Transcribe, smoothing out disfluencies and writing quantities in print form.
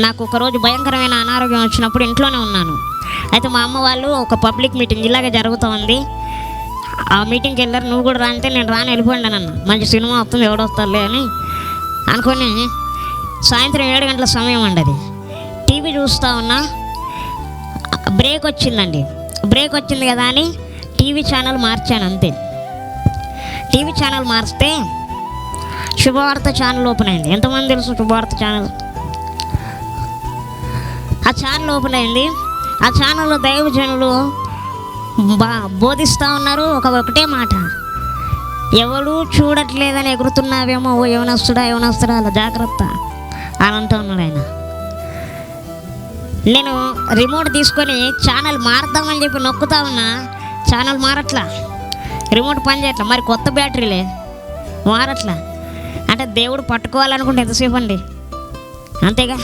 నాకు ఒకరోజు భయంకరమైన అనారోగ్యం వచ్చినప్పుడు ఇంట్లోనే ఉన్నాను. అయితే మా అమ్మ వాళ్ళు ఒక పబ్లిక్ మీటింగ్ ఇలాగే జరుగుతూ ఉంది, ఆ మీటింగ్కి వెళ్ళారు, నువ్వు కూడా రా అంటే నేను రాని వెళ్ళిపోండి అన్న. మంచి సినిమా వస్తుంది, ఎవడొస్తారులే అని అనుకొని సాయంత్రం 7 గంటల సమయం అండి. అది టీవీ చూస్తూ ఉన్నా, బ్రేక్ వచ్చిందండి. బ్రేక్ వచ్చింది కదా అని టీవీ ఛానల్ మార్చాను అంతే. టీవీ ఛానల్ మార్చితే శుభవార్త ఛానల్ ఓపెన్ అయింది. ఎంతమంది తెలుసు శుభవార్త ఛానల్? ఆ ఛానల్ ఓపెన్ అయింది. ఆ ఛానల్లో దైవజనులు బోధిస్తూ ఉన్నారు. ఒకటే మాట, ఎవడు చూడట్లేదని ఎగురుతున్నావేమో, ఓ యవనస్తుడా అలా జాగ్రత్త అని అంటూ ఉన్నాడు ఆయన. నేను రిమోట్ తీసుకొని ఛానల్ మారుద్దామని చెప్పి నొక్కుతా ఉన్నా, ఛానల్ మారట్లా, రిమోట్ పని చేయట్లా. మరి కొత్త బ్యాటరీలే మారట్లా. అంటే దేవుడు పట్టుకోవాలనుకుంటే ఎంతసేపు అండి, అంతేగా.